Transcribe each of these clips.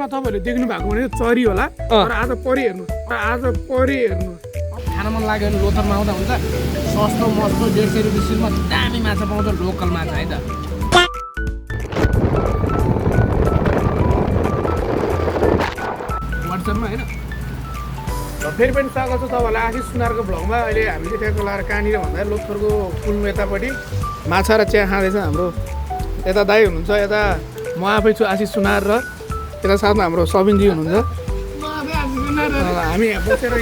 तपाईँहरूले देख्नु भएको भने चरी होला तर आज परि हेर्नु खान मन लाग्यो भने लोथरमा आउँदा हुन्छ सस्तो मस्तो 150 रुपियाँमा दामी माछा पाउँछ लोकल माछा है त वाट्सएपमा हैन फेरि पनि स्वागत छ तपाईँहरूलाई आशिष सुनारको भ्लगमा अहिले हामीले त्यहाँको लाएर कहाँनिर भन्दा लोथरको पुलमा यतापट्टि माछा र चिया खाँदैछ हाम्रो यता दाई हुनुहुन्छ यता म आफै छु आशिष सुनार र यता साथमा हाम्रो सबिनजी हुनुहुन्छ हामी बसेर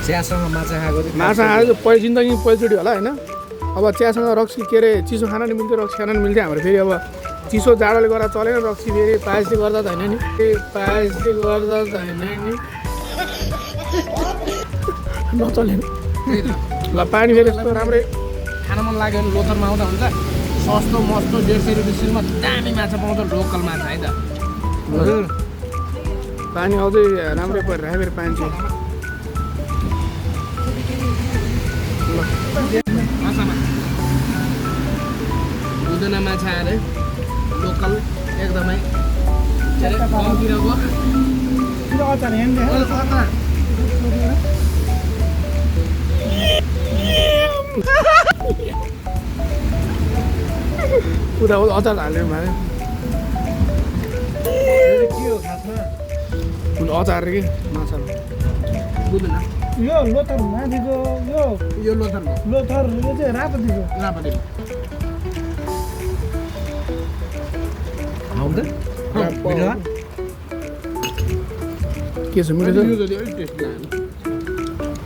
चियासँग माछा खाएको पहिलो जिन्दगी पहिलोचोटि होला होइन अब चियासँग रक्सी के अरे चिसो खान नि मिल्थ्यो रक्सी खान नि मिल्थ्यो हाम्रो फेरि अब चिसो जाडोले गर्दा चलेन रक्सी फेरि पायसले गर्दा त होइन नि नचलेन ल पानी फेरि यस्तो राम्रै खान मन लाग्यो भने लोथरमा आउँदा हुन्छ सस्तो मस्तो 150 रुपियाँमा दामी माछा पाउँछ लोकल माछा है त हजुर पानी आउँदै राम्रै परिरहेको फेरि पानी चाहिँ माछामा बुदुना माछा अरे लोकल एकदमै कम्तीको पुरा अचार हाल्यो मारे अचार के माछामा बुदुना यो लोथर माथिको यो लोथर यो चाहिँ रापतीको के छ मिठो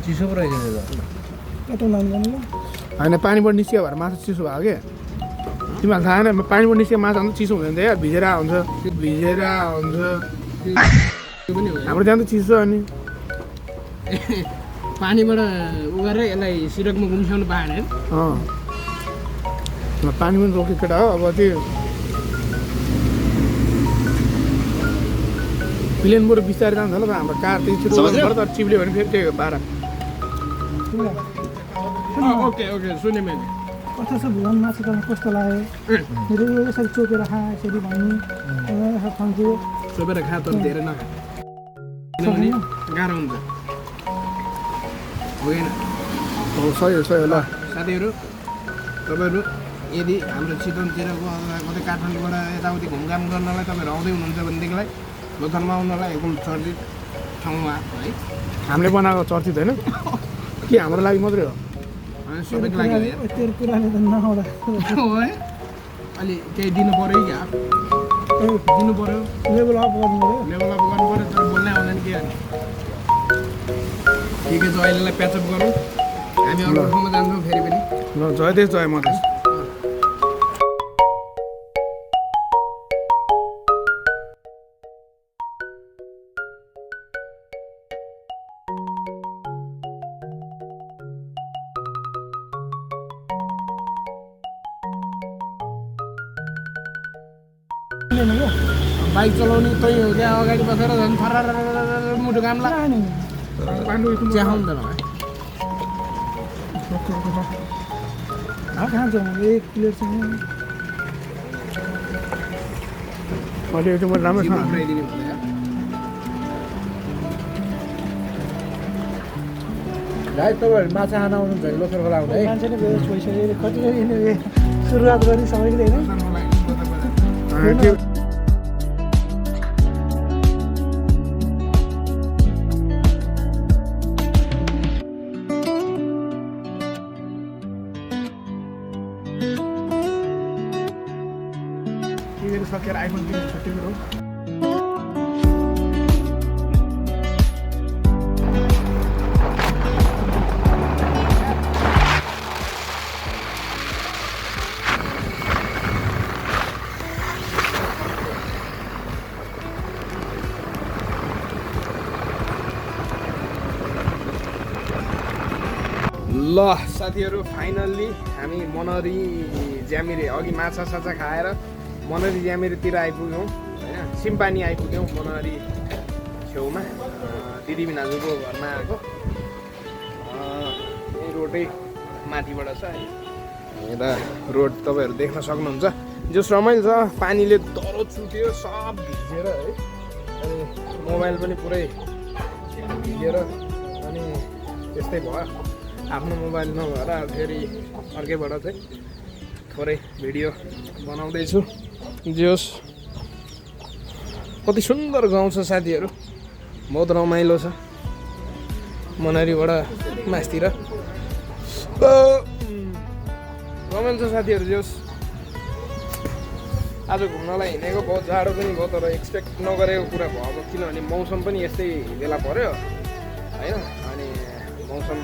चिसो पो रहेछ कस्तो नाम गर्नु होइन पानीबाट निस्कियो भएर माछा चिसो भयो क्या तिमीहरू थाहा छैन पानीबाट निस्कियो माछा अन्त चिसो हुँदैन यार भिजेर हुन्छ हाम्रो त्यहाँ त चिसो अनि पानीबाट उ गरेर यसलाई सिरकमा गुम्साउनु पाएन पानी पनि रोक्यो केटा हो अब त्यो प्लेनबाट बिस्तारै जान्छ होला हाम्रो कार त्यही छिटो तर चिप्ल्यो भने फेरि त्यही हो पारा ओके सुने मैले कस्तो छ भुवन माछा त कस्तो लाग्यो मेरो यसरी चोकेर खा यसरी भन्नु खान्छु सोपेर खा तर धेरै नखा किनभने गाह्रो हुन्छ होइन सही हो ल साथीहरू तपाईँहरू यदि हाम्रो चितवनतिरको अथवा कतै काठमाडौँबाट यताउति घुमघाम गर्नलाई तपाईँहरू आउँदै हुनुहुन्छ भनेदेखिलाई लोथरमा आउनलाई एकदम चर्चित ठाउँमा है हामीले बनाएको चर्चित होइन के हाम्रो लागि मात्रै हो सबैको लागि तेरो कुराले त नआउँदा है अलि केही दिनु पऱ्यो क्या दिनु पऱ्यो लेभल अप गर्नु पऱ्यो लेभल अप गर्नु पऱ्यो तर बोल्नै आउँदैन के अनि ठिकै छ अहिलेलाई प्याचअप गरौँ हामी अर्को ठाउँमा जान्छौँ फेरि पनि ल जय देश जय मधेस बाइक चलाउने त्यही हो क्या अगाडि बसेर झन् फरार मुटु काम लाग्छ चिया खाउँदैन खान्छौँ एक प्लेट चाहिँ अहिले एकदम राम्रो छ भाइ तपाईँहरू माछा खान आउनुहुन्छ भने लोथर खोला आउनु है मान्छे नै बेहोस भइसक्यो कति सुरुवात गर्ने समयले होइन सकेर आइफोन किनेर छुट्टी मेरो ल साथीहरू फाइनल्ली हामी मनरी ज्यामिरे अघि माछा साछा खाएर मनरी ज्यामिरेतिर आइपुग्यौँ होइन सिम्पानी आइपुग्यौँ मनरी छेउमा दिदी दाजुको घरमा आएको यही रोडै माथिबाट छ यता रोड तपाईँहरू देख्न सक्नुहुन्छ जस रमाइलो छ पानीले दह्रो चुट्यो सब भिजेर है अनि मोबाइल पनि पुरै भिजेर अनि त्यस्तै भयो आफ्नो मोबाइल नभएर फेरि अर्कैबाट चाहिँ थोरै भिडियो बनाउँदैछु जोस् कति सुन्दर गाउँ छ साथीहरू बहुत रमाइलो छ मनरीबाट मासतिर रमाइलो छ साथीहरू जोस् आज घुम्नलाई हिँडेको बहुत जाडो पनि भयो तर एक्सपेक्ट नगरेको कुरा भयो अब किनभने मौसम पनि यस्तै बेला पर्यो होइन अनि मौसम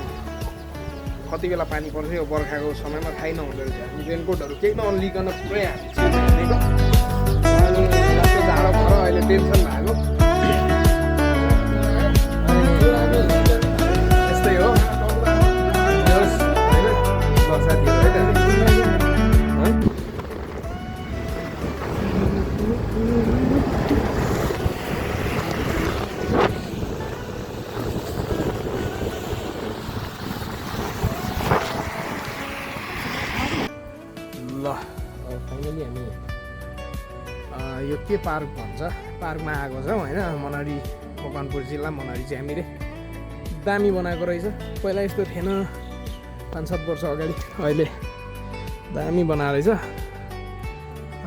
कति बेला पानी पर्छ यो बर्खाको समयमा थाहै नहुँदो रहेछ हामी रेनकोटहरू केही नलिकन पुरै हिँडेको अनि यस्तो जाडो भयो अहिले टेन्सन भएको यस्तै हो होइन साथीहरू है ल फाइनली हामी यो के पार्क भन्छ पार्कमा आएको छौँ होइन मनरी मकवानपुर जिल्ला मनरी ज्यामिरे दामी बनाएको रहेछ पहिला यस्तो थिएन 5-7 वर्ष अगाडि अहिले दामी बनाएको रहेछ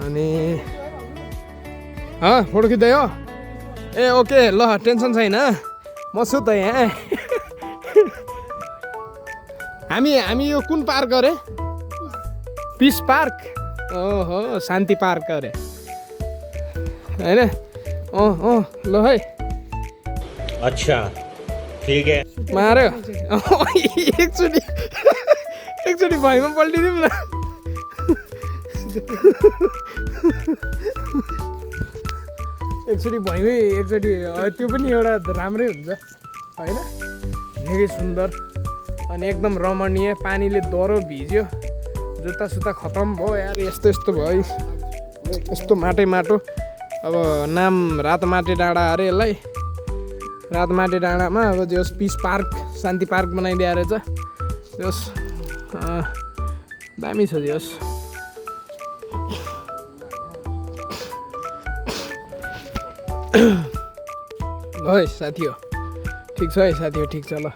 अनि फोटो खिच्दै हो ए ओके ल टेन्सन छैन म छु त यहाँ हामी यो कुन पार्क अरे पिस पार्क ओहो शान्ति पार्क अरे होइन ल है अच्छा ठीक है मार्यो एकचोटि भैँमा पल्टिदिउँ न एकचोटि भैँमै एकचोटि त्यो पनि एउटा राम्रै हुन्छ होइन निकै सुन्दर अनि एकदम रमणीय पानीले दह्रो भिज्यो जुत्ता सुत्ता खतम भयो यार यस्तो भयो यस्तो माटो अब नाम रातमाटे डाँडा अरे यसलाई रातमाटे डाँडामा अब जस पिस पार्क शान्ति पार्क बनाइदिएर रहेछ जस दामी छ जस है साथी हो ठिक छ है साथी हो ठिक छ ल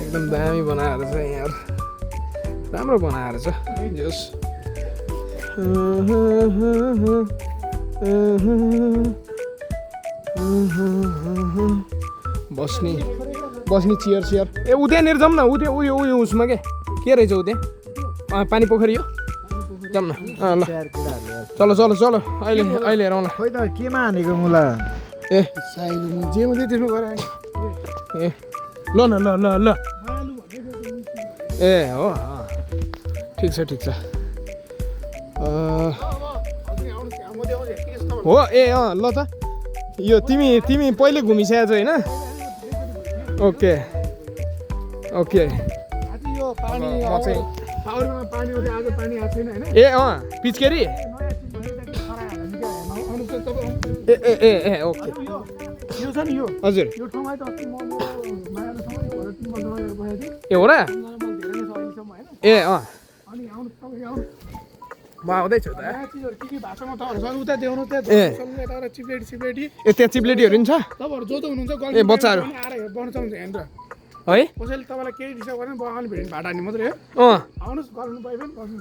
एकदम दामी बनाएर छ यहाँ राम्रो बनाएर छ जस बस्ने चियर ए उद्यानिर जाउँ न उयो उसमा के रहेछ उद्या पानी पोखरी हो जाउँ न ल चलो अहिले हेरौँ ल खोइ त केमा हानेको मुला ए जे मात्रै त्यसमा गएर ए ल ए हो ठिक छ हो ए ल त यो तिमी पहिले घुमिसकेको छ होइन ओके ए पिचकेरी ए ओके हजुर ए हो र ए म आउँदैछु त त्यहाँ चिप्लेटीहरू नि छ ए बच्चाहरू है कसैले तपाईँलाई केही डिस्टर्ब गरेन बगान भेट्ने भाडा हान्ने मात्रै हो आउनुहोस् गर्नु पाइ पनि गर्नु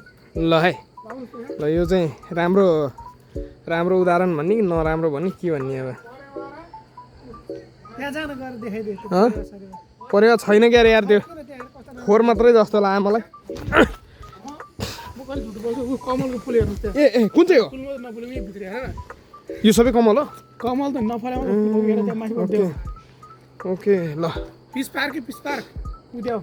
ल है ल यो चाहिँ राम्रो उदाहरण भन्ने कि नराम्रो भन्ने के भन्ने अब त्यहाँ जान गएर देखाइदिए परेवा छैन क्या अरे यार त्यो खोर मात्रै जस्तो लाग्यो मलाई कमलको फुल हेर्नुहोस् त्यहाँ ए कुन चाहिँ हो फुलमा नफुले यही भित्र हेर यो सबै कमल हो कमल त नफलेमा त्यहाँ माथि ओके ल पिस पार्क उद्या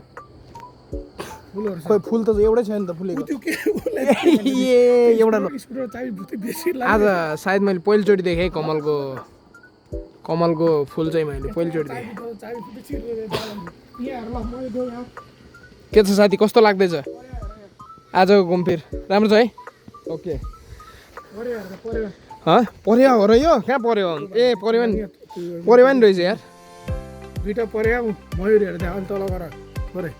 फुलहरू खोइ फुल त एउटै छ नि त फुलेको त्यो के ए एउटा स्कुटर चाबी भुते बेसी आज सायद मैले पहिलोचोटि देखेँ कमलको फुल चाहिँ मैले पहिलोचोटि देखेँ चाबी फुते छिर्दै यहाँ ल म यो यहाँ के छ साथी कस्तो लाग्दैछ आजको घुमफिर राम्रो छ है ओके पर्या हो र यो कहाँ पर्यो ए पर्यो नि रहेछ यार दुईटा पर्या मयुरहरू त्यहाँ अलि तल गर परे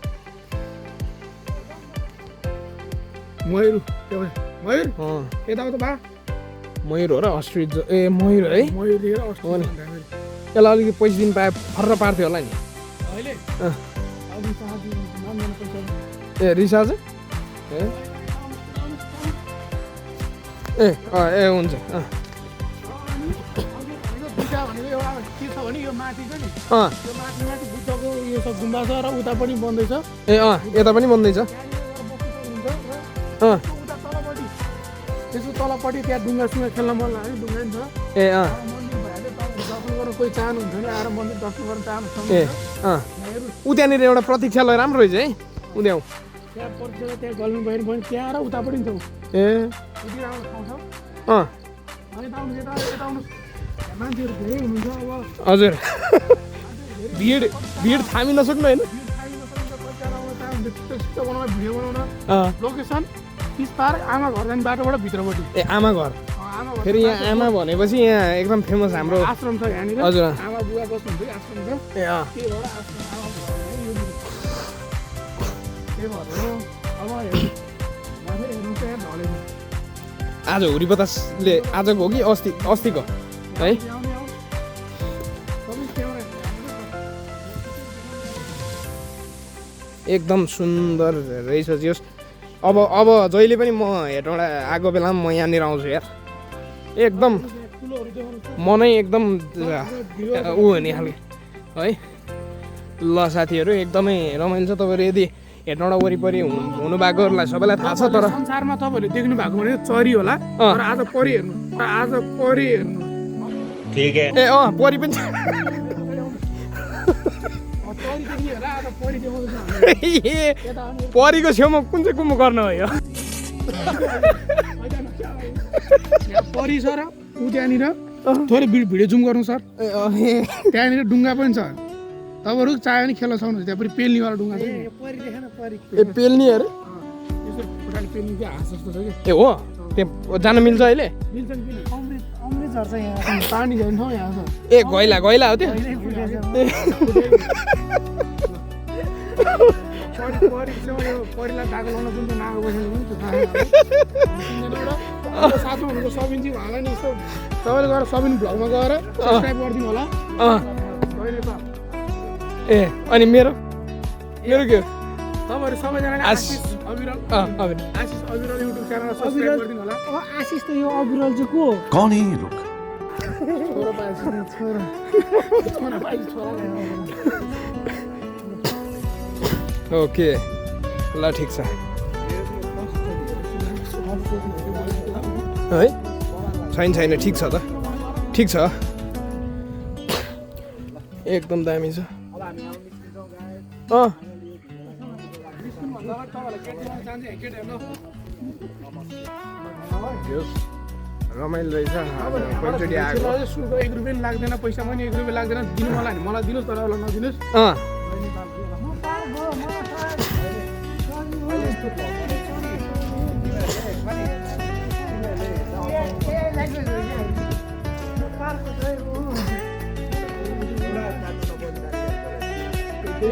मयुर त्यो मयूर अँ यताउता भा मयूर हो र अस्ट्रिच ए मयूर है मयूर दिएर हो नि यसलाई अलिकति पैसा दिनु पाए फर्र पार्थ्यो होला नि अहिले अँ अब साथी नाम पैसा ए रिसार्ज ए ए ए हुन्छ अँ बुद्धा भनेको एउटा के छ भने यो माथि छ नि अँ यो माथि माथि बुद्धको यो सब गुम्बा छ र उता पनि बन्दैछ ए अँ यता पनि बन्दैछ अँ उता तलपट्टि त्यसको तलपट्टि त्यहाँ डुङ्गासुङ्गा खेल्न मन लाग्यो डुङ्गा नि छ ए अँ मन्दिर भइहाल्यो दर्शन गर्न कोही चाहनुहुन्छ भने आएर मन्दिर दर्शन गर्न चाहनुहुन्छ ए अँ ऊ त्यहाँनिर एउटा प्रतीक्षालय राम्रो रहेछ है उद्याउ त्यहाँ पर्छ त्यहाँ गल्नु भयो भने त्यहाँ र उता पनि छ ए उति राम्रो ठाउँ छ अँ यता आउनु यता आउनु मान्छेहरू धेरै हुनुहुन्छ अब हजुर भिड भिड थामी नसक्नु होइन भिडियो बनाउन अँ लोकेसन तिसपार आमा घर जाने बाटोबाट भित्रपट्टि ए आमा घर आमा घर फेरि यहाँ आमा भनेपछि यहाँ एकदम फेमस हाम्रो आश्रम छ यहाँनिर हजुर आमा बुवा बस्नुहुन्छ आश्रम छ ए अँ त्यही भएर आश्रम आमा बुवा त्यही भएर अब हेर्नु हेर्नु चाहिँ ढलेको आज हुरी बतासले आजको हो कि अस्तिको है एकदम सुन्दर रहेछ जस अब जहिले पनि म हेटौँडा आएको बेलामा म यहाँनिर आउँछु यार एकदम मनै एकदम ऊ हुने खालको है ल साथीहरू एकदमै रमाइलो छ तपाईँहरू यदि हेटौँडा वरिपरि हुनुभएकोहरूलाई सबैलाई थाहा छ तर संसारमा तपाईँहरूले देख्नु भएको भने चरी होला तर आज परि हेर्नु ठीक है ए अँ परि पनि छ। चरी देख्ने होला आज परि देखाउँदैछ ए, परीको छेउमा कुन चाहिँ कुम्भ गर्न हो यो परि छ र ऊ त्यहाँनिर थोरै भिडियो जुम गर्नु सर त्यहाँनिर डुङ्गा पनि छ तपाईँहरू चाह्यो भने खेल्न सक्नुहुन्छ त्यहाँ पनि पेल्नीवाला डुङ्गा छ नि। ए पेल्नी अरे यस्तो खुट्टाले पेल्नी क्या हाँस जस्तो छ कि ए हो त्यहाँ जान मिल्छ अहिले मिल्छ नि किन अमृत झर्छ यहाँ पानी झर्ने ठाउँ यहाँ छ ए गैला हो त्यो परिलाई डाको लाउन कुन चाहिँ नागो बसेको पनि त्यो थाहा साथमा भनेको सबिनजी उहाँलाई नि यस्तो तपाईँले गएर सबिन भ्लगमा गएर सब्सक्राइब गरिदिनु होला अँ कहिले त ए अनि मेरो के तपाईँहरू सबैजनाले आशिष अविरल अविरल आशिष अविरल युट्युब च्यानललाई सब्सक्राइब गरिदिनु होला आशिष त यो अविरल चाहिँ को हो कौन है ये लोग छोरा पाएछ छोरा पाएछ छोरा ओके ल ठिक छ है छैन ठिक छ त ठिक छ एकदम दामी छ अँ रमाइलो रहेछ पहिलोचोटि आएको सुनको 1 रुपियाँ पनि लाग्दैन पैसा पनि 1 रुपियाँ लाग्दैन दिनु मलाई दिनुहोस् तर होला नदिनुहोस् अँ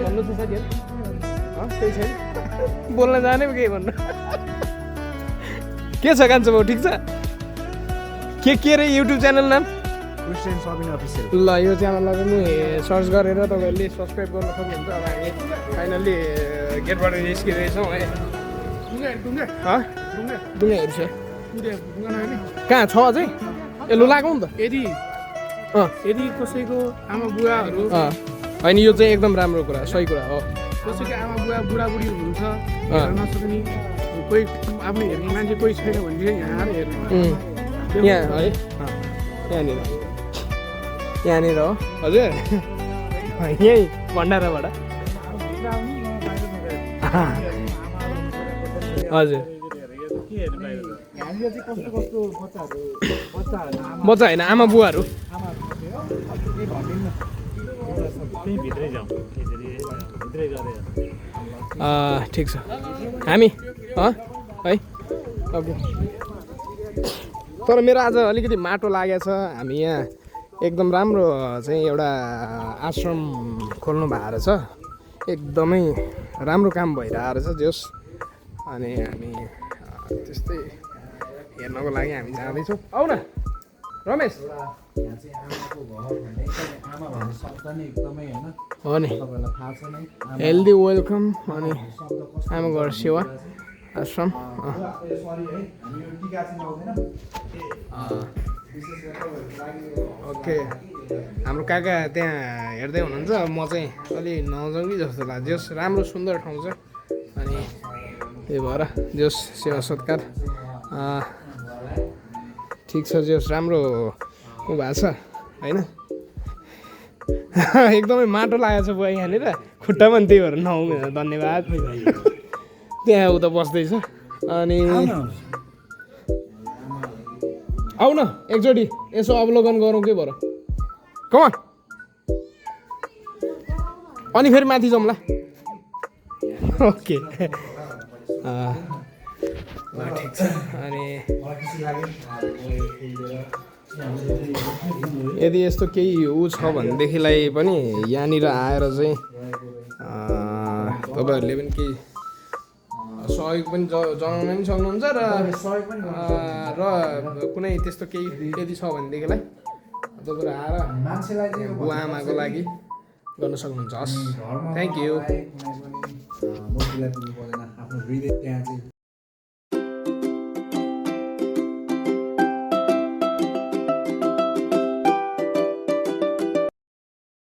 भन्नु छ साथीहरू केही छैन बोल्न जाने केही भन्नु के छ कान्छ भाउ ठिक छ के रे युट्युब च्यानल नाम क्रिस्चियन सबिन अफिसियल ल यो च्यानललाई पनि सर्च गरेर तपाईँहरूले सब्सक्राइब गर्न सक्नुहुन्छ अब हामी फाइनल्ली गेटबाट निस्किँदैछौँ है डुङ्गाहरू छ कहाँ छ अझै ए लु लागौँ नि त यदि कसैको आमा बुवाहरू होइन यो चाहिँ एकदम राम्रो कुरा सही कुरा हो कसैको आमा बुवा बुढाबुढी हुनुहुन्छ हेर्न नसक्ने कोही आफ्नो हेर्ने मान्छे कोही छैन भने चाहिँ यहाँ आएर हेर्नु यहाँ है यहाँनिर हो हजुर यहीँ भण्डाराबाट हजुर बच्चा होइन आमा बुवाहरू ठिक छ हामी है ओके तर मेरो आज अलिकति माटो लागेको छ हामी यहाँ एकदम राम्रो चाहिँ एउटा आश्रम खोल्नु भएको रहेछ एकदमै राम्रो काम भइरहेको रहेछ जोस् अनि हामी त्यस्तै हेर्नको लागि हामी जाँदैछौँ आऊ न रमेश यहाँ चाहिँ आमाको घर भन्ने आमा भन्ने शब्द नै एकदमै होइन हो नि तपाईँलाई थाहा छ नै हेल्दी वेलकम अनि शब्द कस्तो आमा घर सेवा आश्रम सरी है हामी यो टिका चाहिँ लाउँदैनौँ विशेष गरेर तपाईँहरूको लागि ओके हाम्रो काका त्यहाँ हेर्दै हुनुहुन्छ म चाहिँ अलि नजाउँ कि जस्तो लाग्छ जस राम्रो सुन्दर ठाउँ छ अनि त्यही भएर जस सेवा सत्कार ठिक छ जस राम्रो ऊ भएको छ होइन एकदमै माटो लागेको छ बुवा यहाँनिर खुट्टा पनि त्यही भएर नहुँ धन्यवाद त्यहाँ उता बस्दैछ अनि आऊ न एकचोटि यसो अवलोकन गरौँ के भएर कमान अनि फेरि माथि जाउँला ओके ल ठिक छ अनि यदि यस्तो केही ऊ छ भनेदेखिलाई पनि यहाँनिर आएर चाहिँ तपाईँहरूले पनि केही सहयोग पनि जनाउन पनि सक्नुहुन्छ र कुनै त्यस्तो केही यदि छ भनेदेखिलाई तपाईँहरू आएर मान्छेलाई चाहिँ बुवा आमाको लागि गर्न सक्नुहुन्छ हस् थ्याङ्क यू कुनै पनि मूर्तिलाई पुग्नु पर्दैन आफ्नो हृदय त्यहाँ चाहिँ